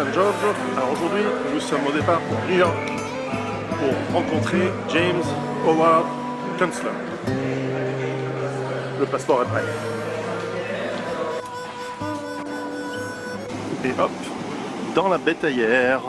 San Giorgio. Alors aujourd'hui, nous sommes au départ pour New York pour rencontrer J.H.Kunstler. Le passeport est prêt. Et hop, dans la bétaillère.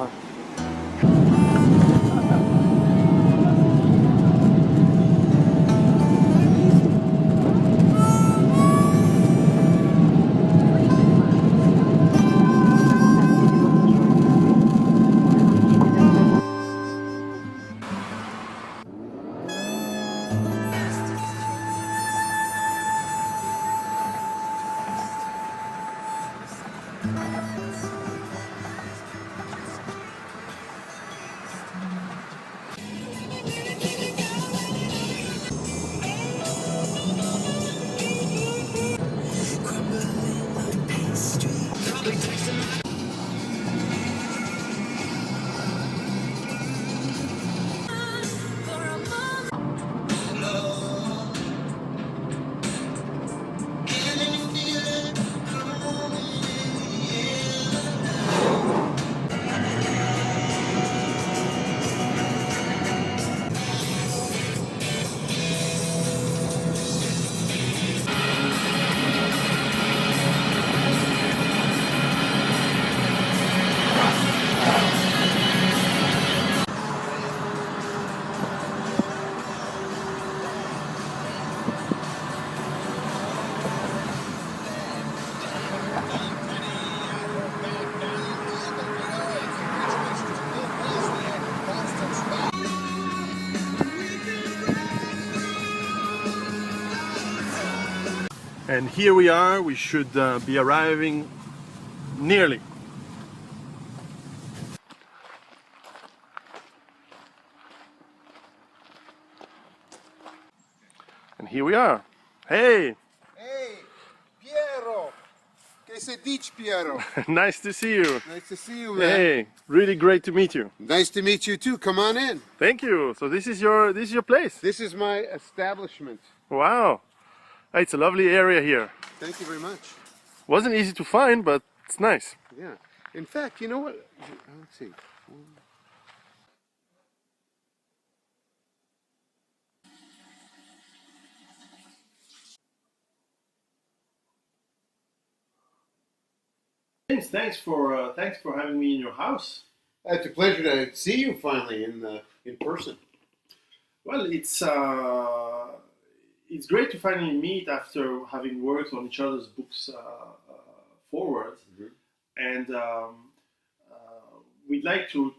And here we are, we should be arriving nearly. And here we are. Hey! Hey, Piero! Che se dici, Piero? Nice to see you. Nice to see you, man. Hey, really great to meet you. Nice to meet you too. Come on in. Thank you. So this is your place. This is my establishment. Wow. It's a lovely area here. Thank you very much. Wasn't easy to find, but it's nice. Yeah. In fact, you know what? Let's see. James, thanks for having me in your house. It's a pleasure to see you finally in person. Well, it's great to finally meet after having worked on each other's books forward, and we'd like to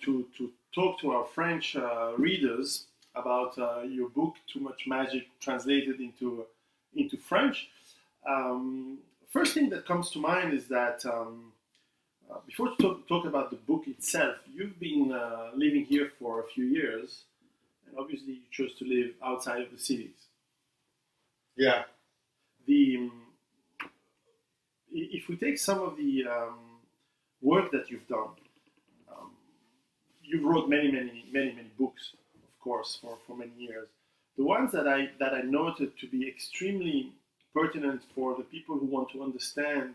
talk to our French readers about your book, Too Much Magic, translated into French. First thing that comes to mind is that before to talk about the book itself, you've been living here for a few years, and obviously you chose to live outside of the cities. Yeah. If we take some of the work that you've done, you've wrote many books, of course, for many years. The ones that I noted to be extremely pertinent for the people who want to understand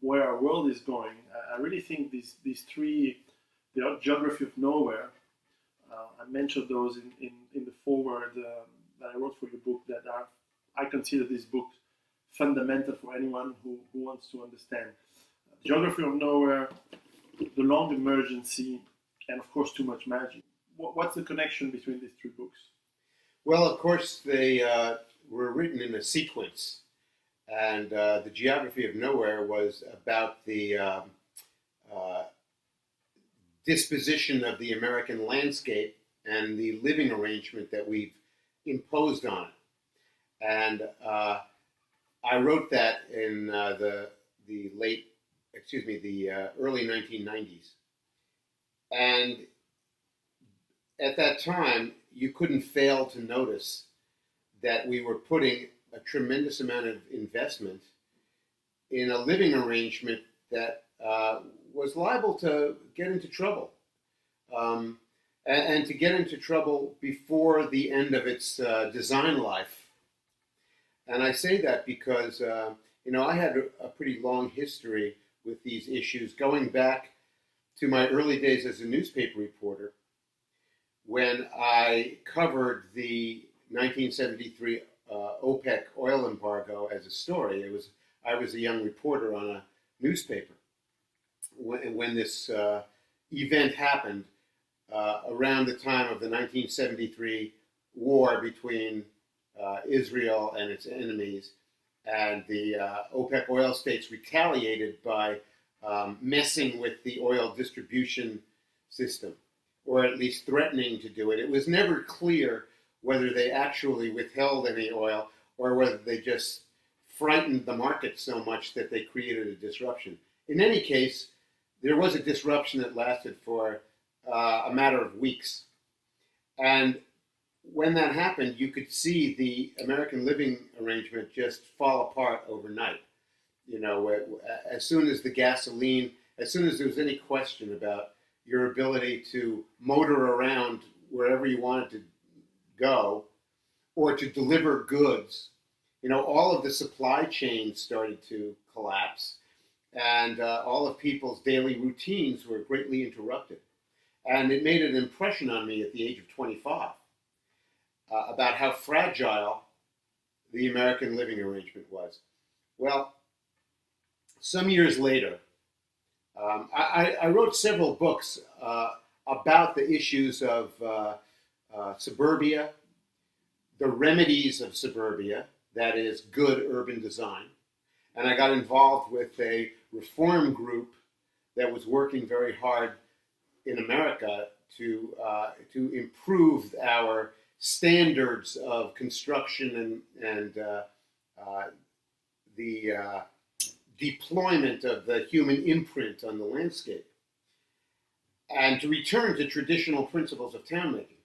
where our world is going, I really think these three, the Geography of Nowhere, I mentioned those in the foreword that I wrote for your book, that I consider this book fundamental for anyone who wants to understand. Geography of Nowhere, The Long Emergency, and of course Too Much Magic. What's the connection between these three books? Well, of course, they were written in a sequence. And the Geography of Nowhere was about the disposition of the American landscape and the living arrangement that we've imposed on it. And I wrote that in the early 1990s. And at that time, you couldn't fail to notice that we were putting a tremendous amount of investment in a living arrangement that was liable to get into trouble. And to get into trouble before the end of its design life. And I say that because, I had a pretty long history with these issues going back to my early days as a newspaper reporter, when I covered the 1973 OPEC oil embargo as a story. I was a young reporter on a newspaper when this event happened around the time of the 1973 war between Israel and its enemies, and the OPEC oil states retaliated by messing with the oil distribution system, or at least threatening to do it. It was never clear whether they actually withheld any oil or whether they just frightened the market so much that they created a disruption. In any case, there was a disruption that lasted for a matter of weeks. And when that happened, you could see the American living arrangement just fall apart overnight. You know, as soon as the gasoline, as soon as there was any question about your ability to motor around wherever you wanted to go or to deliver goods, you know, all of the supply chains started to collapse, and all of people's daily routines were greatly interrupted. And it made an impression on me at the age of 25 about how fragile the American living arrangement was. Well, some years later, I wrote several books about the issues of suburbia, the remedies of suburbia, that is, good urban design. And I got involved with a reform group that was working very hard in America to improve our standards of construction and the deployment of the human imprint on the landscape, and to return to traditional principles of town making.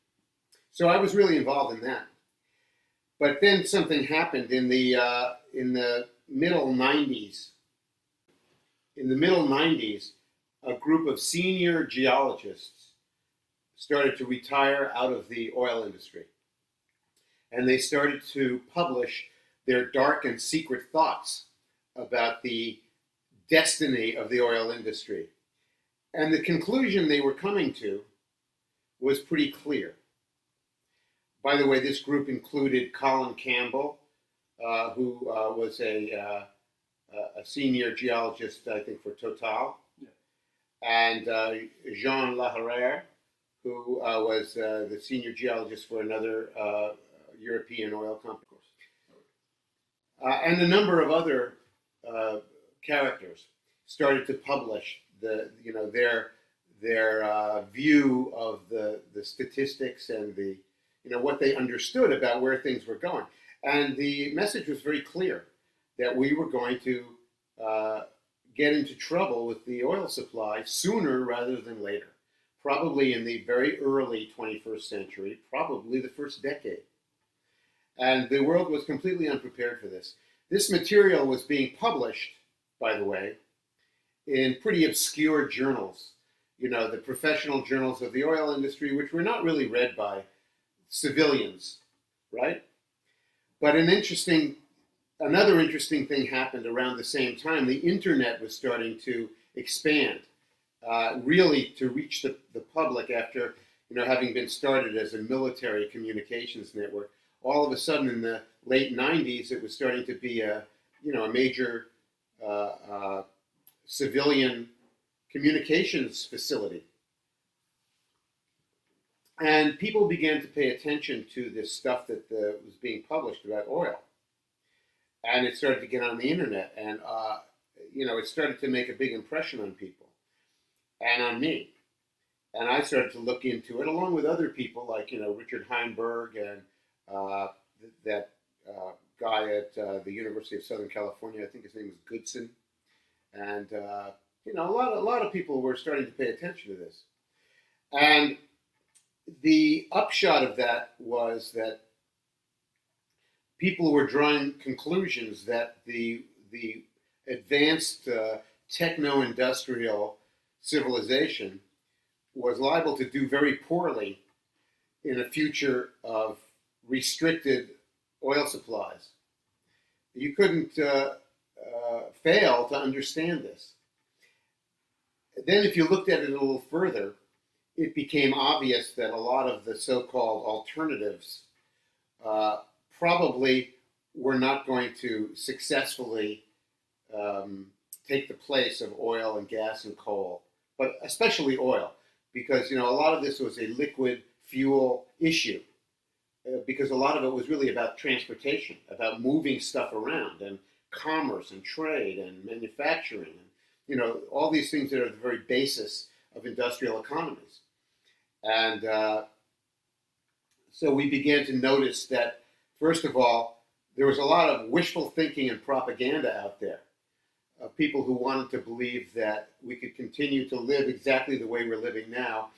So I was really involved in that. But then something happened in the middle 90s. In the middle 90s, a group of senior geologists started to retire out of the oil industry. And they started to publish their dark and secret thoughts about the destiny of the oil industry. And the conclusion they were coming to was pretty clear. By the way, this group included Colin Campbell, who was a senior geologist, I think, for Total, and Jean Laharère, who was the senior geologist for another European oil company, and a number of other characters started to publish their view of the statistics and the what they understood about where things were going. And the message was very clear that we were going to get into trouble with the oil supply sooner rather than later, probably in the very early 21st century, probably the first decade. And the world was completely unprepared for this. This material was being published, by the way, in pretty obscure journals, the professional journals of the oil industry, which were not really read by civilians, right? But another interesting thing happened around the same time. The internet was starting to expand, really to reach the public after, having been started as a military communications network. All of a sudden, in the late 90s, it was starting to be a major civilian communications facility. And people began to pay attention to this stuff that was being published about oil. And it started to get on the internet. And, it started to make a big impression on people and on me. And I started to look into it, along with other people like, Richard Heinberg and that guy at the University of Southern California. I think his name was Goodson. And, a lot of people were starting to pay attention to this. And the upshot of that was that people were drawing conclusions that the advanced techno-industrial civilization was liable to do very poorly in a future of restricted oil supplies. You couldn't fail to understand this. then if you looked at it a little further, it became obvious that a lot of the so-called alternatives probably were not going to successfully take the place of oil and gas and coal, but especially oil, because a lot of this was a liquid fuel issue, because a lot of it was really about transportation, about moving stuff around, and commerce and trade and manufacturing, and all these things that are the very basis of industrial economies. And so we began to notice that, first of all, there was a lot of wishful thinking and propaganda out there. People who wanted to believe that we could continue to live exactly the way we're living now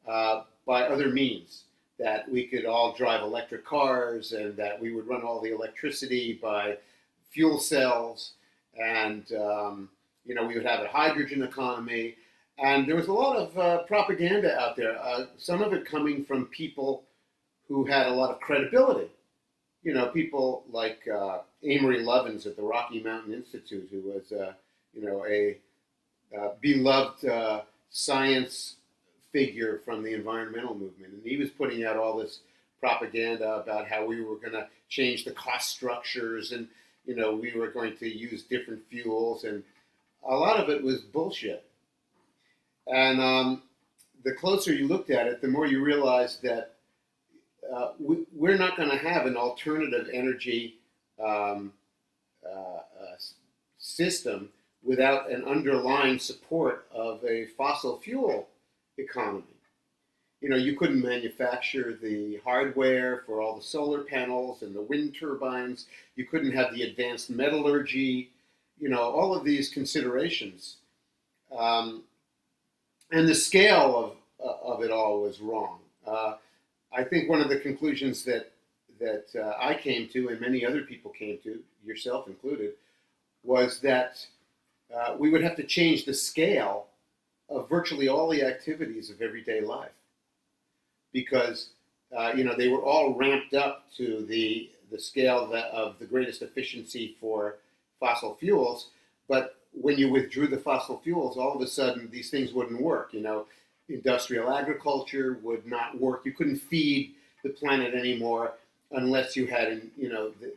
by other means, that we could all drive electric cars and that we would run all the electricity by fuel cells, and we would have a hydrogen economy. And there was a lot of propaganda out there, some of it coming from people who had a lot of credibility. People like Amory Lovins at the Rocky Mountain Institute, who was, a beloved science figure from the environmental movement. And he was putting out all this propaganda about how we were going to change the cost structures, and, we were going to use different fuels. And a lot of it was bullshit. And the closer you looked at it, the more you realized that we're not going to have an alternative energy system without an underlying support of a fossil fuel economy. You couldn't manufacture the hardware for all the solar panels and the wind turbines. You couldn't have the advanced metallurgy, all of these considerations. And the scale of it all was wrong. I think one of the conclusions that I came to, and many other people came to, yourself included, was that we would have to change the scale of virtually all the activities of everyday life, because they were all ramped up to the scale of the greatest efficiency for fossil fuels. But when you withdrew the fossil fuels, all of a sudden these things wouldn't work. Industrial agriculture would not work. You couldn't feed the planet anymore unless you had,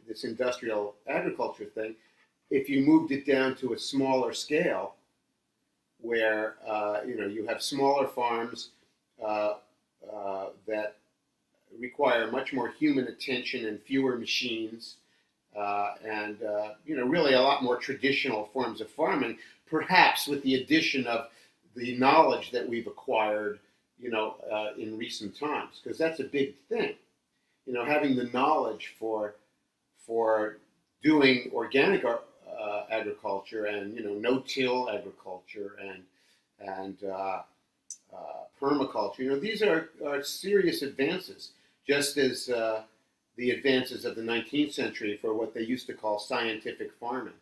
this industrial agriculture thing. If you moved it down to a smaller scale, where you have smaller farms that require much more human attention and fewer machines, and really a lot more traditional forms of farming, perhaps with the addition of the knowledge that we've acquired, in recent times, because that's a big thing. Having the knowledge for doing organic agriculture and no-till agriculture and permaculture. These are serious advances, just as the advances of the 19th century for what they used to call scientific farming.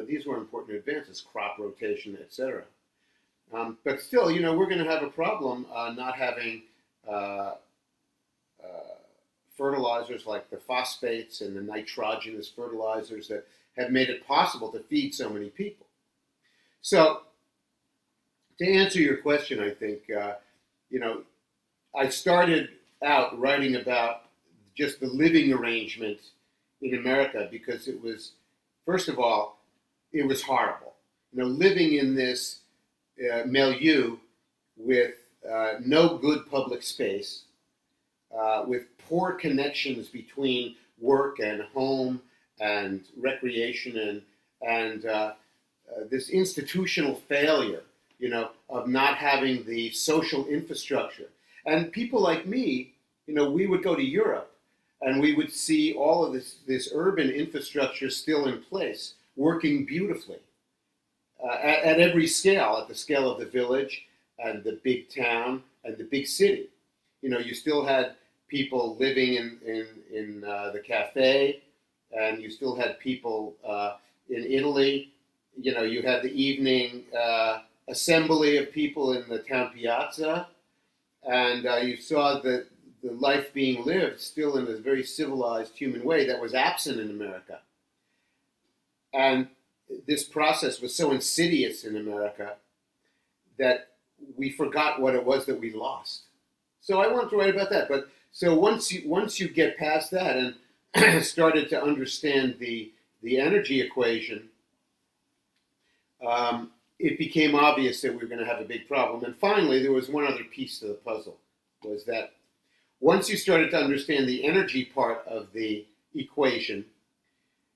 These were important advances, crop rotation, etc. But still, we're going to have a problem not having fertilizers like the phosphates and the nitrogenous fertilizers that have made it possible to feed so many people. So, to answer your question, I think, I started out writing about just the living arrangement in America because it was, first of all, it was horrible. Living in this milieu with no good public space, with poor connections between work and home and recreation, and this institutional failure, of not having the social infrastructure. And people like me, we would go to Europe and we would see all of this urban infrastructure still in place, working beautifully at every scale, at the scale of the village and the big town and the big city. You still had people living in the cafe, and you still had people in Italy. You had the evening assembly of people in the town piazza, and you saw the life being lived still in a very civilized human way that was absent in America. And this process was so insidious in America that we forgot what it was that we lost. So I wanted to write about that. But so once you get past that and started to understand the energy equation, it became obvious that we were going to have a big problem. And finally, there was one other piece to the puzzle, was that once you started to understand the energy part of the equation,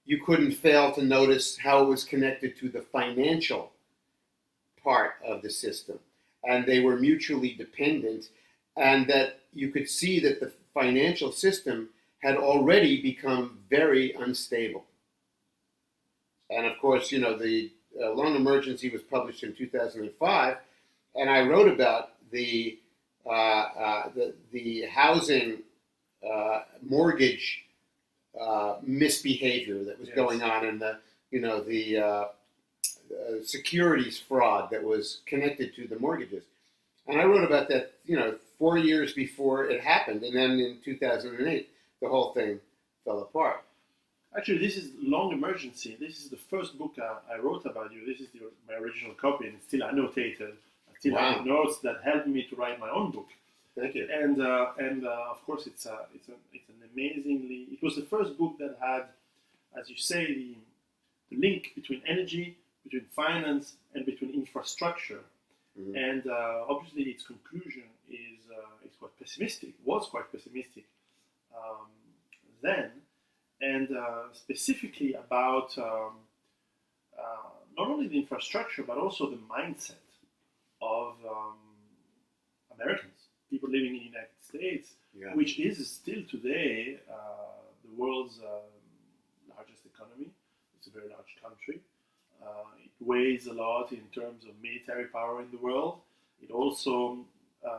you couldn't fail to notice how it was connected to the financial part of the system. And they were mutually dependent, and that you could see that the financial system had already become very unstable. And of course, you know, the Long Emergency was published in 2005, and I wrote about the housing mortgage misbehavior that was going on, and the securities fraud that was connected to the mortgages. And I wrote about that, 4 years before it happened, and then in 2008, the whole thing fell apart. Actually, this is Long Emergency. This is the first book I wrote about you. This is my original copy, and it's still annotated. I still have notes that helped me to write my own book. Thank you. And of course, it's an amazingly. It was the first book that had, as you say, the link between energy, between finance, and between infrastructure. Mm-hmm. And obviously, its conclusion is quite pessimistic. Was quite pessimistic then. And specifically about not only the infrastructure, but also the mindset of Americans, people living in the United States, which is still today the world's largest economy. It's a very large country. It weighs a lot in terms of military power in the world. It also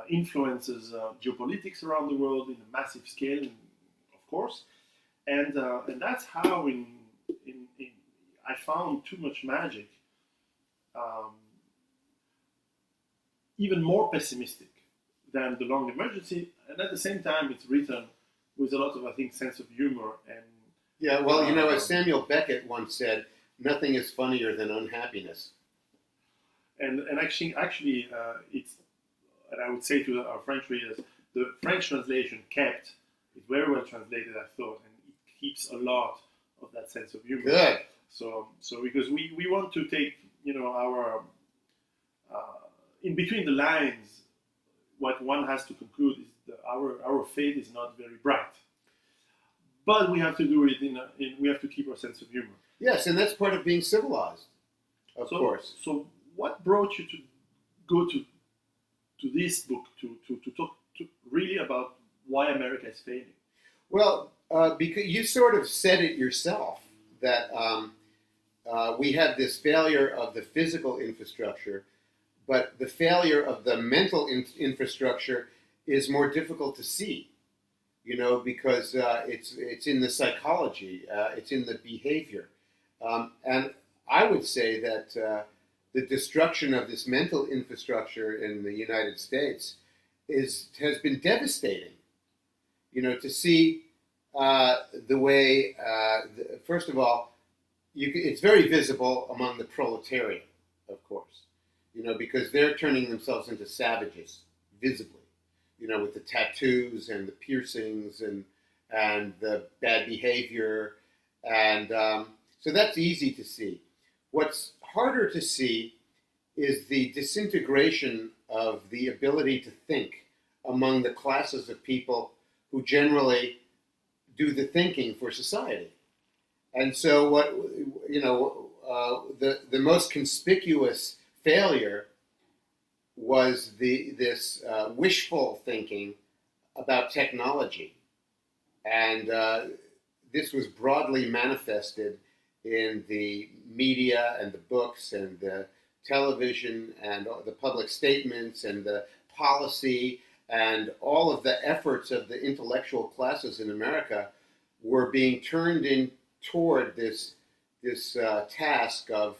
influences geopolitics around the world in a massive scale, of course. And that's how I found Too Much Magic even more pessimistic than The Long Emergency, and at the same time it's written with a lot of, I think, sense of humor. And as Samuel Beckett once said, nothing is funnier than unhappiness. And actually it's, and I would say to our French readers, the French translation kept it very well translated, I thought, and keeps a lot of that sense of humor. Good. So because we want to take, our in between the lines, what one has to conclude is that our fate is not very bright. But we have to do it we have to keep our sense of humor. Yes, and that's part of being civilized, of course. So what brought you to go to this book to talk really about why America is failing? Well, because you sort of said it yourself, that we have this failure of the physical infrastructure, but the failure of the mental infrastructure is more difficult to see, because it's in the psychology, it's in the behavior. And I would say that the destruction of this mental infrastructure in the United States has been devastating. To see the way, first of all, it's very visible among the proletariat, of course, because they're turning themselves into savages, visibly, with the tattoos and the piercings and the bad behavior. And so that's easy to see. What's harder to see is the disintegration of the ability to think among the classes of people who generally do the thinking for society. And so the most conspicuous failure was this wishful thinking about technology. And this was broadly manifested in the media and the books and the television and the public statements and the policy, and all of the efforts of the intellectual classes in America were being turned in toward this task of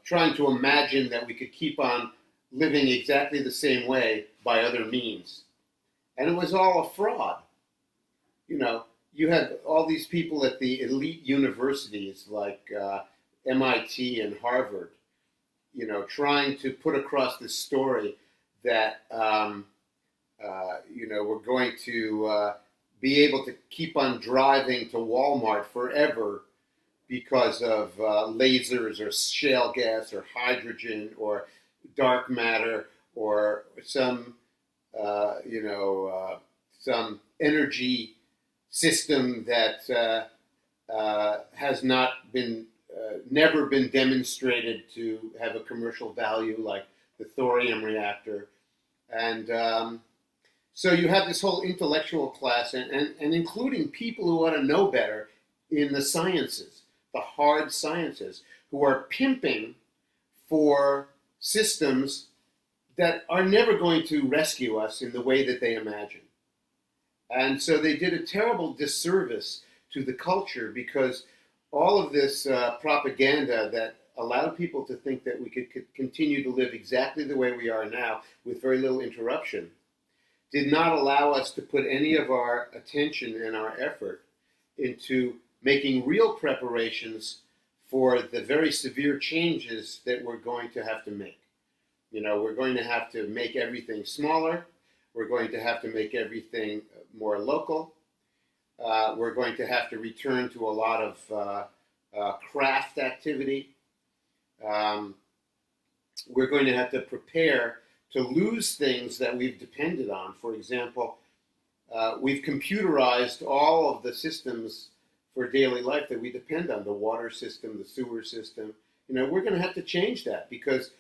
trying to imagine that we could keep on living exactly the same way by other means. And it was all a fraud. You had all these people at the elite universities like MIT and Harvard, trying to put across this story that we're going to be able to keep on driving to Walmart forever because of lasers or shale gas or hydrogen or dark matter or some some energy system that has not been never been demonstrated to have a commercial value, like the thorium reactor. And so you have this whole intellectual class, and including people who ought to know better in the sciences, the hard sciences, who are pimping for systems that are never going to rescue us in the way that they imagine. And so they did a terrible disservice to the culture, because all of this propaganda that allowed people to think that we could continue to live exactly the way we are now with very little interruption did not allow us to put any of our attention and our effort into making real preparations for the very severe changes that we're going to have to make. We're going to have to make everything smaller. We're going to have to make everything more local. We're going to have to return to a lot of craft activity. We're going to have to prepare to lose things that we've depended on. For example, we've computerized all of the systems for daily life that we depend on, the water system, the sewer system. We're going to have to change that, because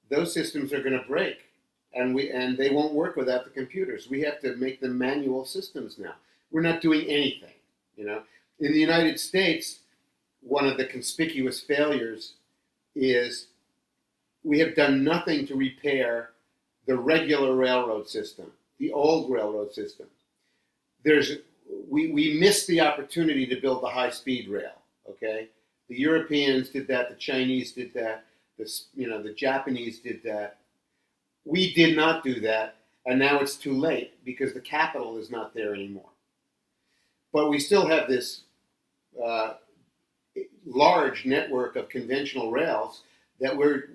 those systems are going to break, and they won't work without the computers. We have to make them manual systems now. We're not doing anything. In the United States, one of the conspicuous failures is we have done nothing to repair the regular railroad system, the old railroad system. We missed the opportunity to build the high-speed rail. Okay, the Europeans did that, the Chinese did that, the Japanese did that. We did not do that, and now it's too late because the capital is not there anymore. But we still have this large network of conventional rails that we're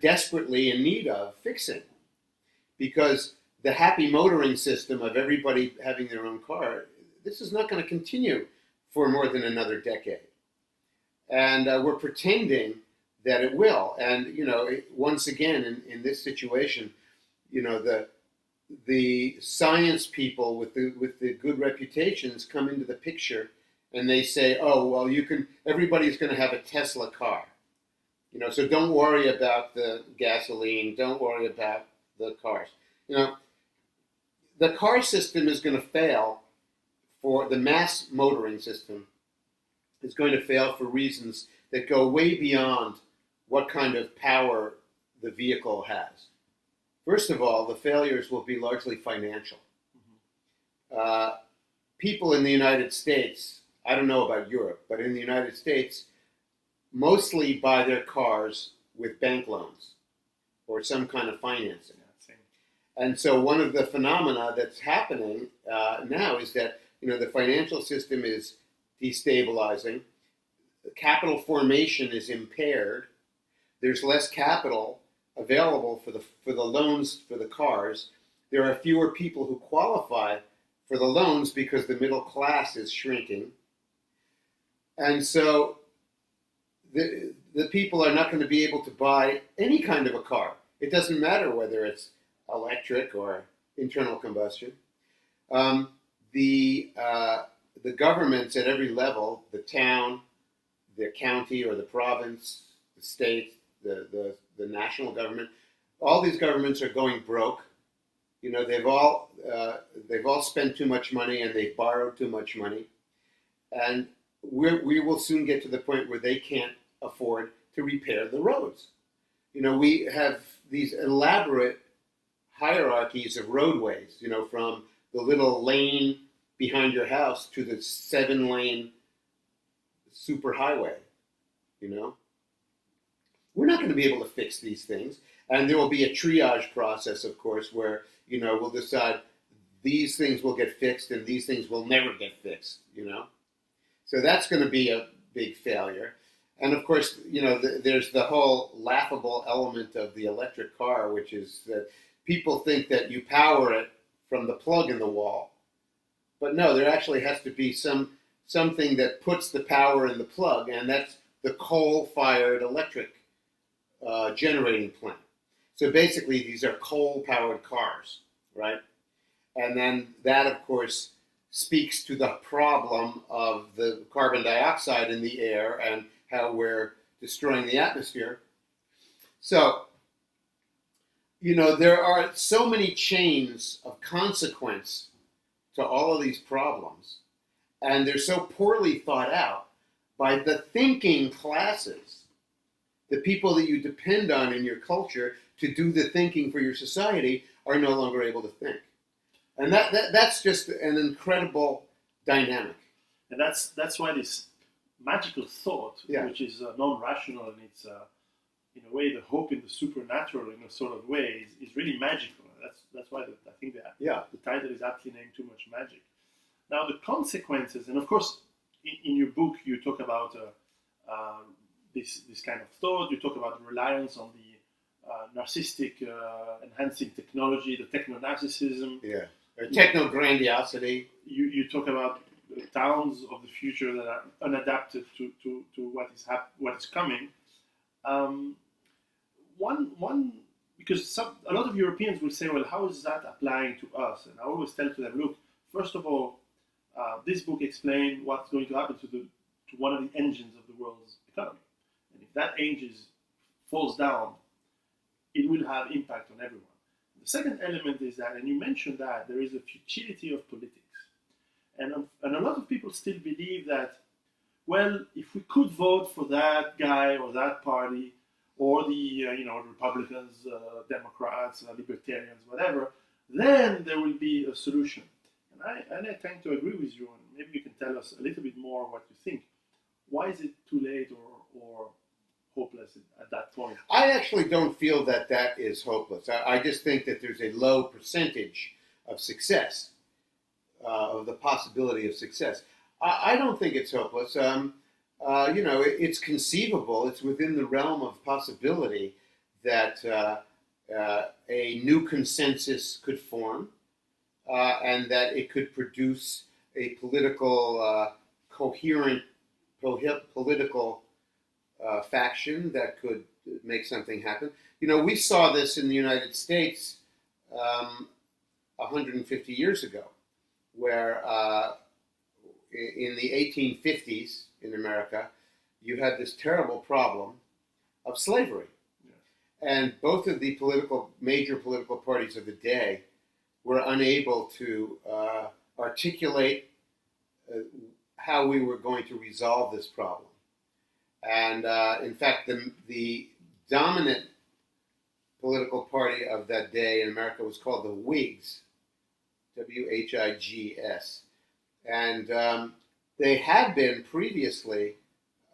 desperately in need of fixing, because the happy motoring system of everybody having their own car, this is not going to continue for more than another decade. And we're pretending that it will. And, once again, in this situation, the science people with the good reputations come into the picture, and they say, oh, well, everybody's going to have a Tesla car. So don't worry about the gasoline. Don't worry about the cars. The car system is going to fail for the mass motoring system. Is going to fail for reasons that go way beyond what kind of power the vehicle has. First of all, the failures will be largely financial. People in the United States, I don't know about Europe, but in the United States, mostly buy their cars with bank loans or some kind of financing. And so one of the phenomena that's happening now is that the financial system is destabilizing. Capital formation is impaired. There's less capital available for the loans for the cars. There are fewer people who qualify for the loans because the middle class is shrinking. And so the people are not going to be able to buy any kind of a car. It doesn't matter whether it's electric or internal combustion. The governments at every level, the town, the county or the province, the state, the national government, all these governments are going broke. They've all spent too much money, and they've borrowed too much money, and we will soon get to the point where they can't afford to repair the roads. We have these elaborate hierarchies of roadways, from the little lane behind your house to the 7-lane superhighway. We're not going to be able to fix these things. And there will be a triage process, of course, where, we'll decide these things will get fixed and these things will never get fixed, So that's going to be a big failure. And of course, there's the whole laughable element of the electric car, which is that people think that you power it from the plug in the wall. But no, there actually has to be something that puts the power in the plug, and that's the coal-fired electric generating plant. So basically, these are coal-powered cars, right? And then that, of course, speaks to the problem of the carbon dioxide in the air and how we're destroying the atmosphere. So, there are so many chains of consequence to all of these problems, and they're so poorly thought out by the thinking classes, the people that you depend on in your culture to do the thinking for your society are no longer able to think. And that's just an incredible dynamic. And that's why this magical thought, which is non-rational, and it's in a way the hope in the supernatural in a sort of way is really magical. That's why I think that the title is aptly named Too Much Magic. Now the consequences, and of course in your book you talk about this kind of thought. You talk about the reliance on the narcissistic enhancing technology, the techno-narcissism. Yeah, techno-grandiosity. You talk about towns of the future that are unadapted to what is coming. Because a lot of Europeans will say, well, how is that applying to us? And I always tell to them, look, first of all, this book explains what's going to happen to one of the engines of the world's economy. And if that engine falls down, it will have impact on everyone. The second element is that, and you mentioned that, there is a futility of politics. And a lot of people still believe that, well, if we could vote for that guy or that party, or the Republicans, Democrats, Libertarians, whatever, then there will be a solution. And I tend to agree with you, and maybe you can tell us a little bit more what you think. Why is it too late or hopeless at that point? I actually don't feel that is hopeless. I just think that there's a low percentage of success, of the possibility of success. I don't think it's hopeless. It's conceivable. It's within the realm of possibility that a new consensus could form, and that it could produce a political, coherent political faction that could make something happen. We saw this in the United States 150 years ago, where in the 1850s in America, you had this terrible problem of slavery. Yeah. And both of the major political parties of the day were unable to articulate how we were going to resolve this problem. And in fact, the dominant political party of that day in America was called the Whigs, W-H-I-G-S. And they had been previously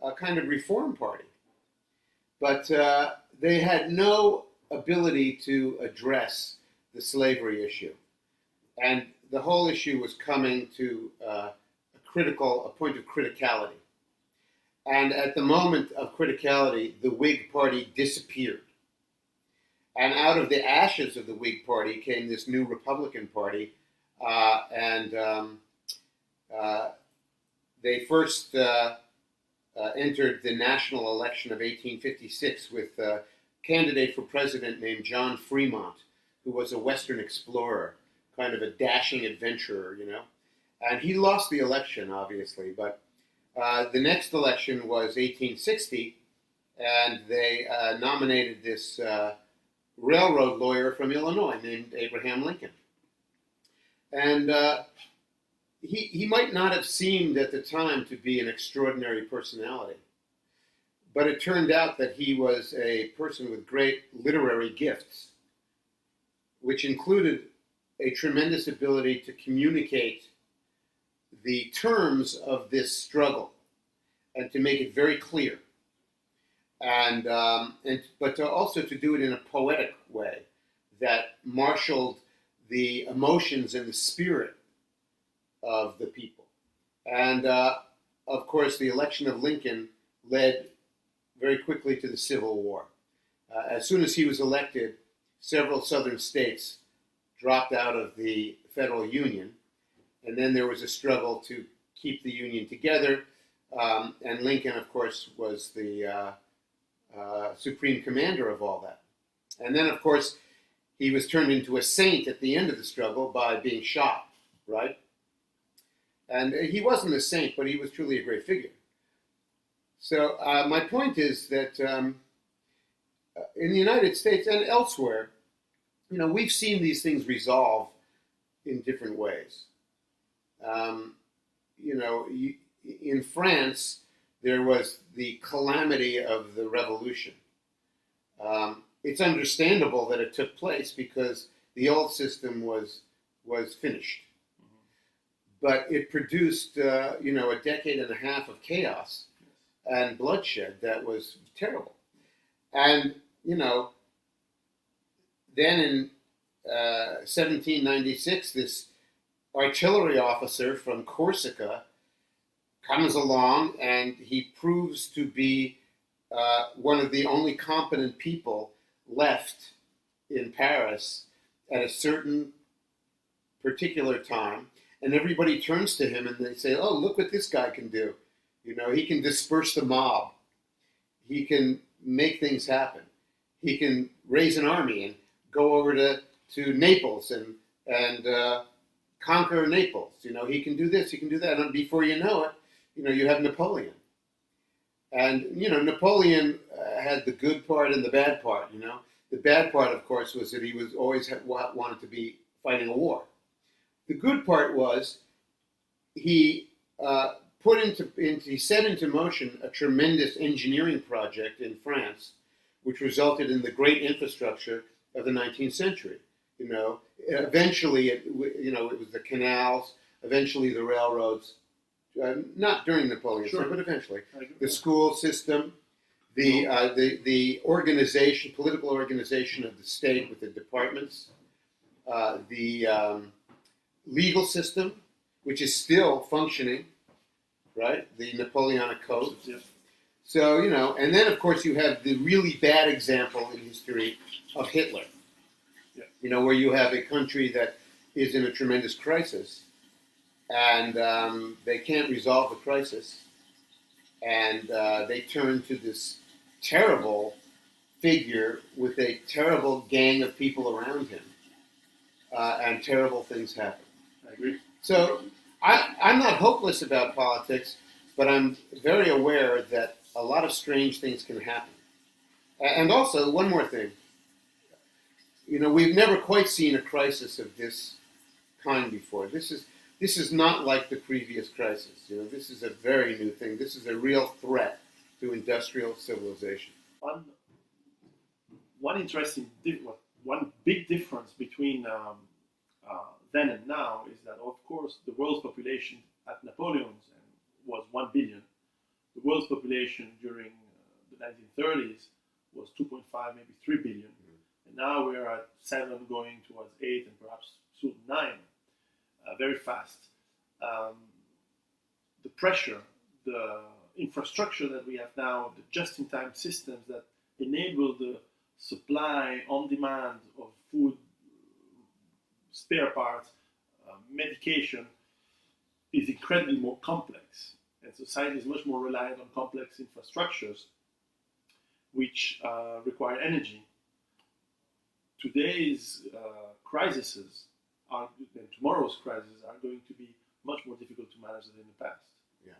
a kind of reform party, but they had no ability to address the slavery issue. And the whole issue was coming to a point of criticality. And at the moment of criticality, the Whig Party disappeared. And out of the ashes of the Whig Party came this new Republican Party, they first entered the national election of 1856 with a candidate for president named John Fremont, who was a Western explorer, kind of a dashing adventurer, And he lost the election, obviously, but the next election was 1860, and they nominated this railroad lawyer from Illinois named Abraham Lincoln. And he might not have seemed at the time to be an extraordinary personality, but it turned out that he was a person with great literary gifts, which included a tremendous ability to communicate the terms of this struggle and to make it very clear, but also to do it in a poetic way that marshaled the emotions and the spirit of the people. And of course, the election of Lincoln led very quickly to the Civil War. As soon as he was elected, several southern states dropped out of the federal union, and then there was a struggle to keep the union together. And Lincoln, of course, was the supreme commander of all that. And then, of course, he was turned into a saint at the end of the struggle by being shot, right? And he wasn't a saint, but he was truly a great figure. So my point is that in the United States and elsewhere, we've seen these things resolve in different ways. In France, there was the calamity of the revolution. It's understandable that it took place because the old system was finished. But it produced, a decade and a half of chaos and bloodshed that was terrible. And, then in 1796, this artillery officer from Corsica comes along, and he proves to be one of the only competent people left in Paris at a certain particular time. And everybody turns to him and they say, oh, look what this guy can do. He can disperse the mob. He can make things happen. He can raise an army and go over to Naples and conquer Naples. He can do this, he can do that. And before you know it, you have Napoleon. And, Napoleon had the good part and the bad part, The bad part, of course, was that he was always wanted to be fighting a war. The good part was he he set into motion a tremendous engineering project in France, which resulted in the great infrastructure of the 19th century. Eventually, it was the canals, eventually the railroads, not during Napoleon's time, but eventually. The school system, the organization, political organization of the state with the departments, the legal system, which is still functioning, right? The Napoleonic Code. Yeah. So, and then of course you have the really bad example in history of Hitler. Yeah. Where you have a country that is in a tremendous crisis, and they can't resolve the crisis, and they turn to this terrible figure with a terrible gang of people around him, and terrible things happen. I agree. So I'm not hopeless about politics, but I'm very aware that a lot of strange things can happen. And also, one more thing. We've never quite seen a crisis of this kind before. This is not like the previous crisis. This is a very new thing. This is a real threat to industrial civilization. One big difference between then and now is that, of course, the world's population at Napoleon's was 1 billion. The world's population during the 1930s was 2.5, maybe 3 billion. And now we're at 7 going towards 8 and perhaps soon 9, very fast. The pressure, the infrastructure that we have now, the just-in-time systems that enable the supply on demand of food, spare parts, medication, is incredibly more complex. And society is much more reliant on complex infrastructures which require energy. Today's crises and tomorrow's crises are going to be much more difficult to manage than in the past. Yeah.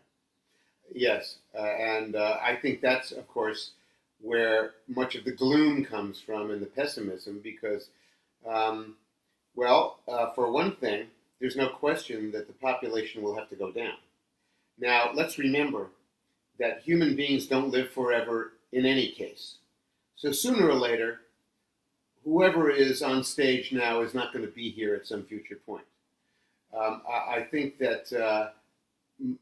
Yes, and I think that's, of course, where much of the gloom comes from and the pessimism, because, for one thing, there's no question that the population will have to go down. Now, let's remember that human beings don't live forever in any case. So sooner or later, whoever is on stage now is not going to be here at some future point. I think that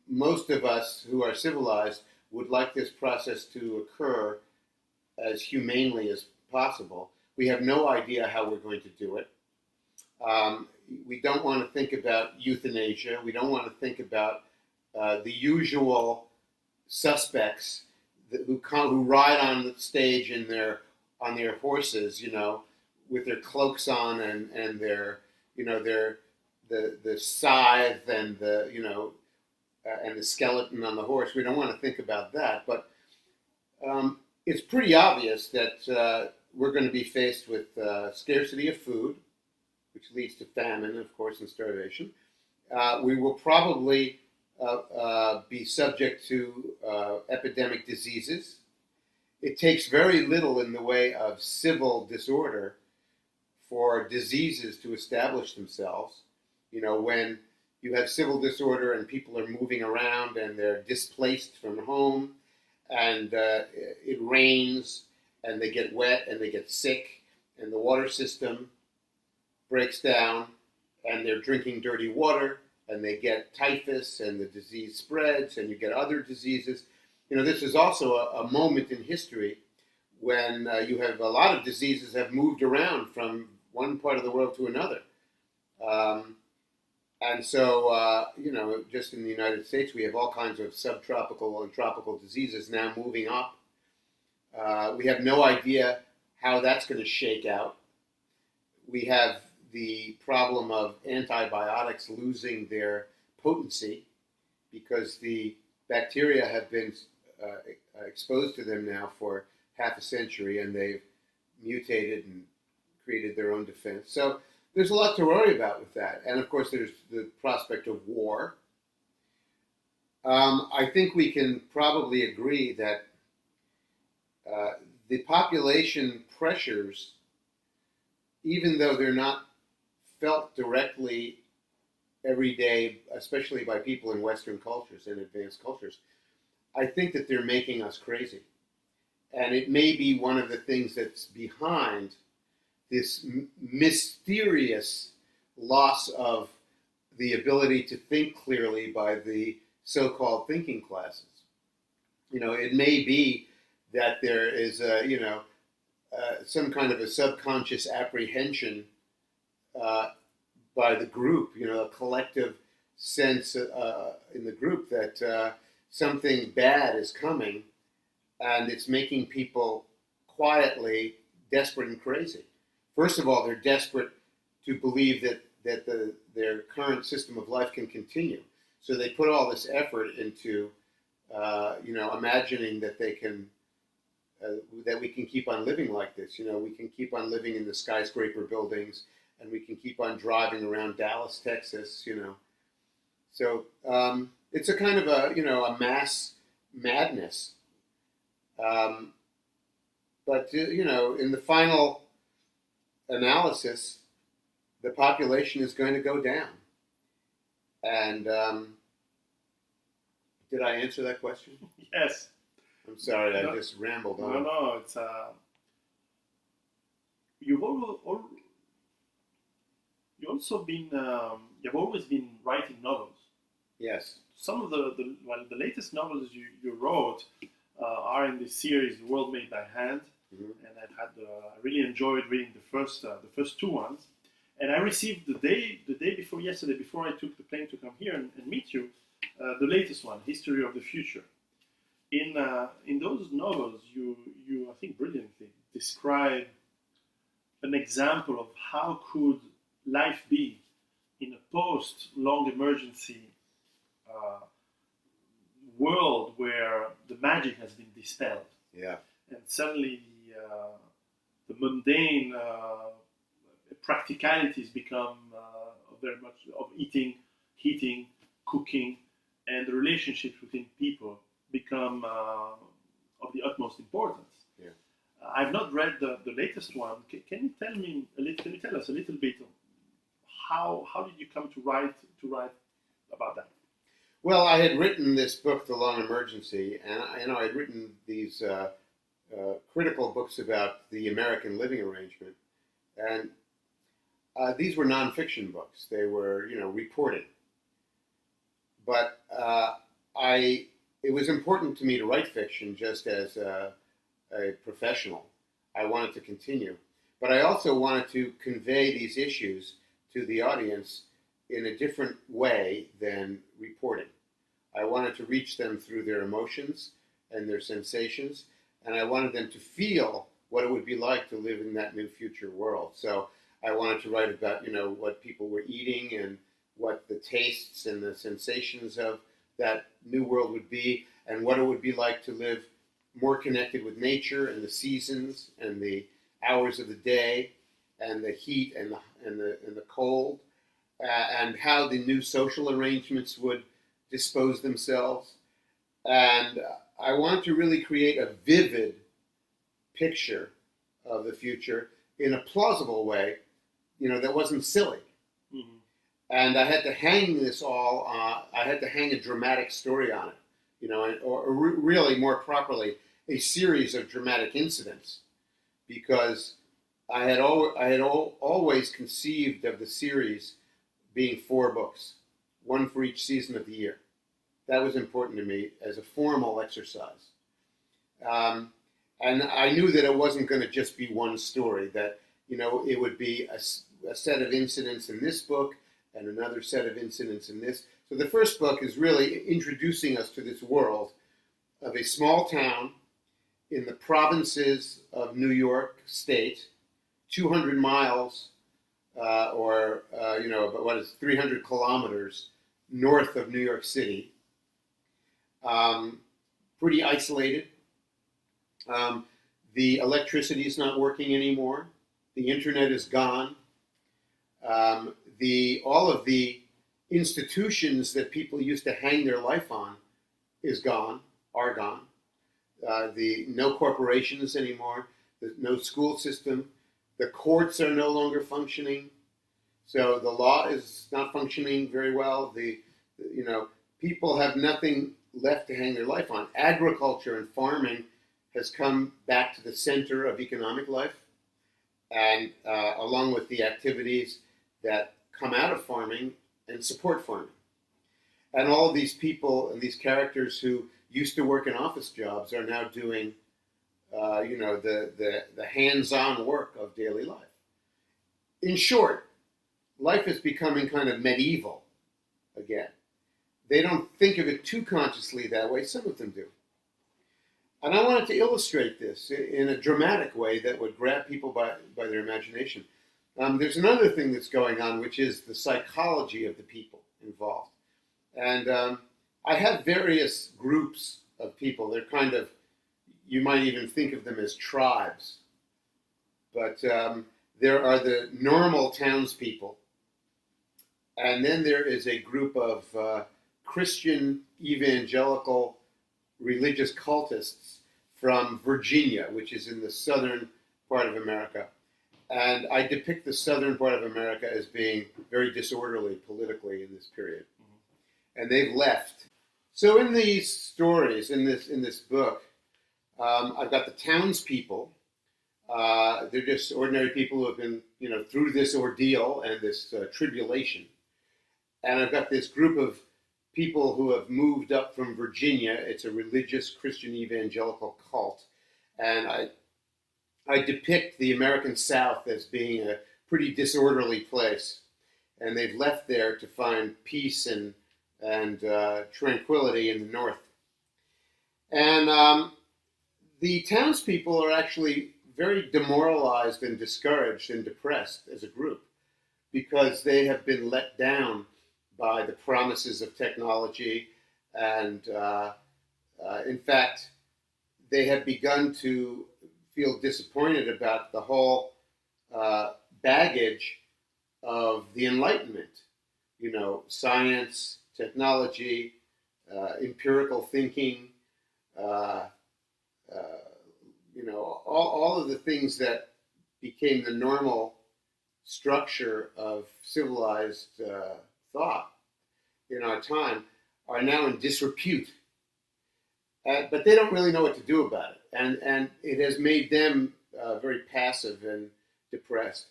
most of us who are civilized would like this process to occur as humanely as possible. We have no idea how we're going to do it. We don't want to think about euthanasia. We don't want to think about the usual suspects who ride on the stage on their horses, with their cloaks on and their the scythe and and the skeleton on the horse. We don't want to think about that, but it's pretty obvious that we're going to be faced with scarcity of food, which leads to famine, of course, and starvation. We will probably be subject to epidemic diseases. It takes very little in the way of civil disorder for diseases to establish themselves. When you have civil disorder and people are moving around and they're displaced from home, and it rains and they get wet and they get sick, and the water system breaks down and they're drinking dirty water and they get typhus and the disease spreads and you get other diseases. This is also a moment in history when you have a lot of diseases have moved around from one part of the world to another. And so, just in the United States, we have all kinds of subtropical and tropical diseases now moving up. We have no idea how that's going to shake out. We have the problem of antibiotics losing their potency because the bacteria have been exposed to them now for half a century, and they've mutated and created their own defense. So there's a lot to worry about with that. And of course, there's the prospect of war. I think we can probably agree that the population pressures, even though they're not felt directly every day, especially by people in Western cultures and advanced cultures, I think that they're making us crazy. And it may be one of the things that's behind this mysterious loss of the ability to think clearly by the so-called thinking classes. It may be that there is some kind of a subconscious apprehension by the group, a collective sense in the group that something bad is coming, and it's making people quietly desperate and crazy. First of all, they're desperate to believe that their current system of life can continue. So they put all this effort into, imagining that they can, that we can keep on living like this. We can keep on living in the skyscraper buildings, and we can keep on driving around Dallas, Texas. So it's a kind of a mass madness. But in the final analysis, the population is going to go down. And did I answer that question? Yes. I'm sorry, I just rambled on. No, it's you've always been writing novels. Yes. Some of the latest novels you wrote are in this series, The World Made by Hand. Mm-hmm. And I really enjoyed reading the first two ones. And I received the day before yesterday, before I took the plane to come here and meet you, the latest one, History of the Future. In those novels, you I think brilliantly describe an example of how could life be in a post-long emergency world where the magic has been dispelled. Yeah. And suddenly the mundane practicalities become very much of eating, heating, cooking, and the relationships within people become of the utmost importance. Yeah. I've not read the latest one. Can you tell us a little bit of how did you come to write about that? Well, I had written this book, The Long Emergency, and I had written these critical books about the American living arrangement, and these were nonfiction books. They were, reporting. But it was important to me to write fiction just as a professional. I wanted to continue, but I also wanted to convey these issues to the audience in a different way than reporting. I wanted to reach them through their emotions and their sensations, and I wanted them to feel what it would be like to live in that new future world. So I wanted to write about, what people were eating and what the tastes and the sensations of that new world would be, and what it would be like to live more connected with nature and the seasons and the hours of the day and the heat and the cold, and how the new social arrangements would dispose themselves. And I wanted to really create a vivid picture of the future in a plausible way, that wasn't silly. Mm-hmm. And I had to hang this all. I had to hang a dramatic story on it, or really more properly, a series of dramatic incidents, because I had always conceived of the series being 4 books, one for each season of the year. That was important to me as a formal exercise. And I knew that it wasn't going to just be one story, that, it would be a set of incidents in this book and another set of incidents in this. So the first book is really introducing us to this world of a small town in the provinces of New York State, 200 miles, about 300 kilometers north of New York City. Pretty isolated. The electricity is not working anymore. The internet is gone. All of the institutions that people used to hang their life on are gone. No corporations anymore. There's no school system. The courts are no longer functioning. So the law is not functioning very well. People have nothing left to hang their life on. Agriculture and farming has come back to the center of economic life, and along with the activities that come out of farming and support farming. And all of these people and these characters who used to work in office jobs are now doing, the hands-on work of daily life. In short, life is becoming kind of medieval again. They don't think of it too consciously that way. Some of them do. And I wanted to illustrate this in a dramatic way that would grab people by their imagination. There's another thing that's going on, which is the psychology of the people involved. And I have various groups of people. They're kind of, you might even think of them as tribes. But there are the normal townspeople. And then there is a group of Christian evangelical religious cultists from Virginia, which is in the southern part of America. And I depict the southern part of America as being very disorderly politically in this period. Mm-hmm. And they've left. So in these stories, in this book, I've got the townspeople. They're just ordinary people who have been, through this ordeal and this tribulation. And I've got this group of people who have moved up from Virginia. It's a religious Christian evangelical cult. And I depict the American South as being a pretty disorderly place. And they've left there to find peace and tranquility in the North. And the townspeople are actually very demoralized and discouraged and depressed as a group, because they have been let down by the promises of technology, and in fact, they have begun to feel disappointed about the whole baggage of the Enlightenment. Science, technology, empirical thinking, all of the things that became the normal structure of civilized thought in our time are now in disrepute. But they don't really know what to do about it. And it has made them very passive and depressed.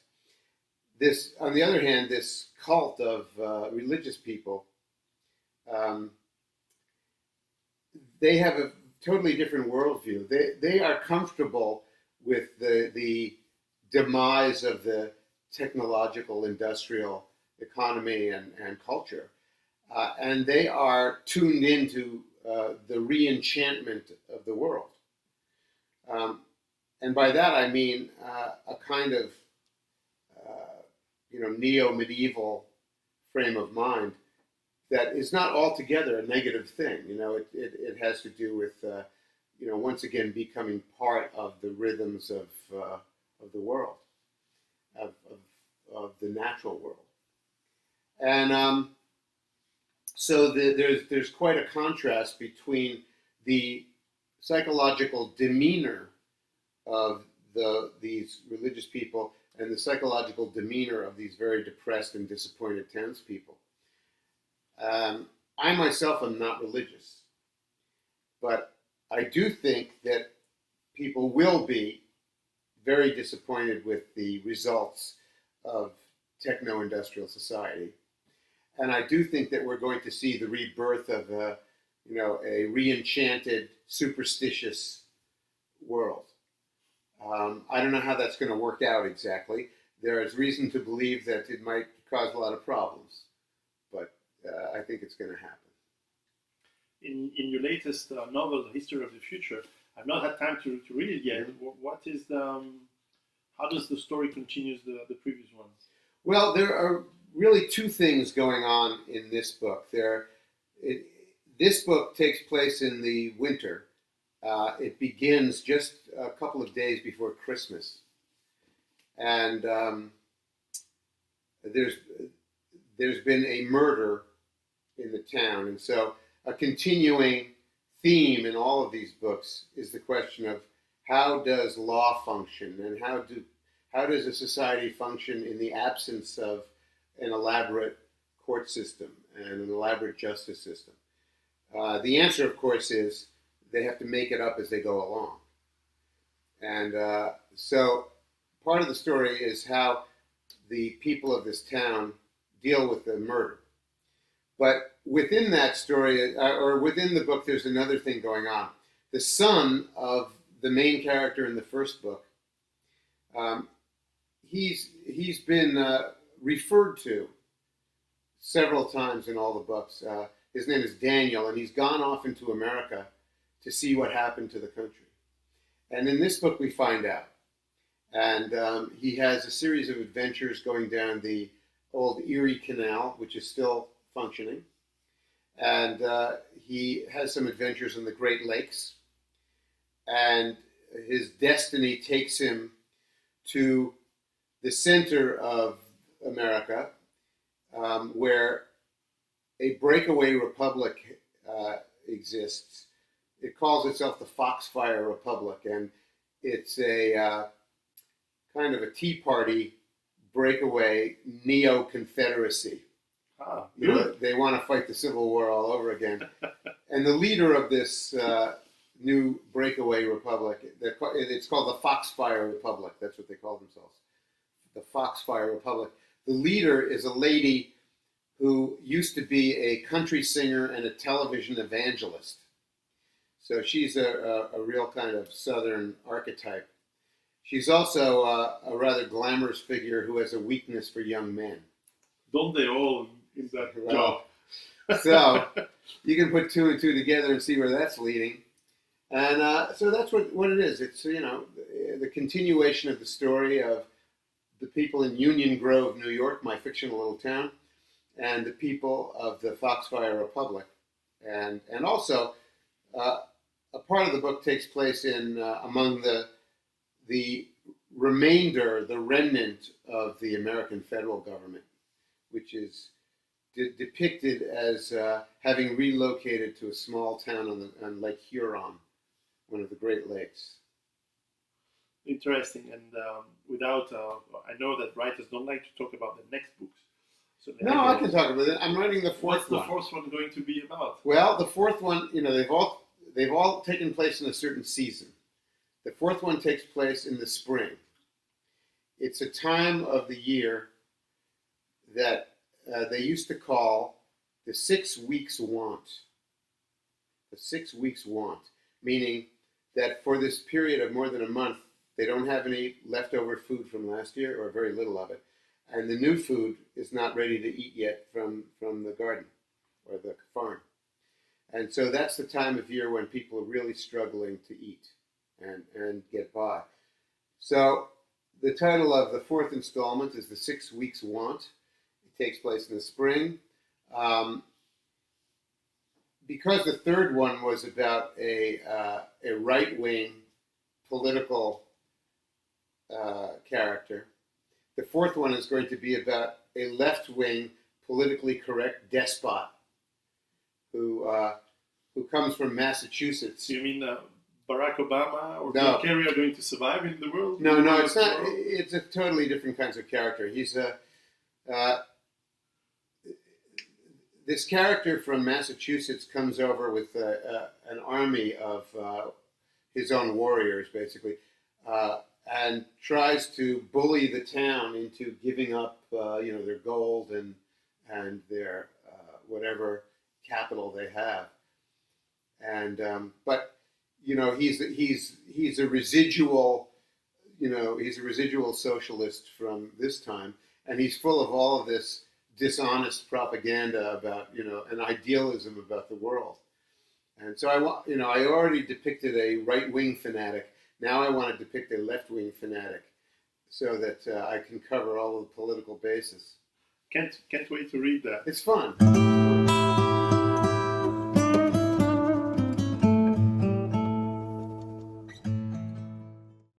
This, on the other hand, this cult of religious people, they have a totally different worldview. They are comfortable with the demise of the technological industrial economy and culture. And they are tuned into the re-enchantment of the world. And by that I mean a kind of neo-medieval frame of mind that is not altogether a negative thing. It has to do with once again becoming part of the rhythms of the world, of the natural world. And so there's quite a contrast between the psychological demeanor of these religious people and the psychological demeanor of these very depressed and disappointed townspeople. I myself am not religious, but I do think that people will be very disappointed with the results of techno-industrial society. And I do think that we're going to see the rebirth of a re-enchanted, superstitious world. I don't know how that's going to work out exactly. There is reason to believe that it might cause a lot of problems, but I think it's going to happen. In your latest novel, The History of the Future, I've not had time to read it yet. What is how does the story continue the previous ones? Well, there are really two things going on in this book. This book takes place in the winter. It begins just a couple of days before Christmas, and there's been a murder in the town, and so a continuing theme in all of these books is the question of how does law function, and how does a society function in the absence of an elaborate court system and an elaborate justice system. The answer, of course, is they have to make it up as they go along. And so part of the story is how the people of this town deal with the murder. But within that story, or within the book, there's another thing going on. The son of the main character in the first book, he's been referred to several times in all the books. His name is Daniel, and he's gone off into America to see what happened to the country. And in this book, we find out. And he has a series of adventures going down the old Erie Canal, which is still functioning. And he has some adventures in the Great Lakes. And his destiny takes him to the center of America, where a breakaway republic exists. It calls itself the Foxfire Republic, and it's a kind of a Tea Party breakaway neo-confederacy. They want to fight the Civil War all over again. And the leader of this new breakaway republic, it's called the Foxfire Republic. That's what they call themselves, the Foxfire Republic. The leader is a lady who used to be a country singer and a television evangelist. So she's a real kind of Southern archetype. She's also a rather glamorous figure who has a weakness for young men. Don't they all in that job? So you can put two and two together and see where that's leading. And so that's what it is. It's, the continuation of the story of the people in Union Grove, New York, my fictional little town, and the people of the Foxfire Republic. And also, a part of the book takes place in among the remnant of the American federal government, which is depicted as having relocated to a small town on Lake Huron, one of the Great Lakes. Interesting. And I know that writers don't like to talk about the next books. So no, I can talk about it. I'm writing the fourth one. What's the fourth one going to be about? Well, the fourth one, they've all taken place in a certain season. The fourth one takes place in the spring. It's a time of the year that they used to call the 6 weeks want. The 6 weeks want, meaning that for this period of more than a month, they don't have any leftover food from last year, or very little of it. And the new food is not ready to eat yet from the garden or the farm. And so that's the time of year when people are really struggling to eat and get by. So the title of the fourth installment is The 6 Weeks Want. It takes place in the spring. Because the third one was about a right-wing political character, the fourth one is going to be about a left-wing politically correct despot who comes from Massachusetts. So you mean Barack Obama or No. Bill Kerry are going to survive in the world? No, it's not. It's a totally different kinds of character. He's this character from Massachusetts comes over with an army of his own warriors, basically, and tries to bully the town into giving up, their gold and their whatever capital they have. And but he's a residual, he's a residual socialist from this time, and he's full of all of this dishonest propaganda about, an idealism about the world. And so I already depicted a right-wing fanatic. Now I want to depict a left-wing fanatic, so that I can cover all of the political bases. Can't wait to read that. It's fun.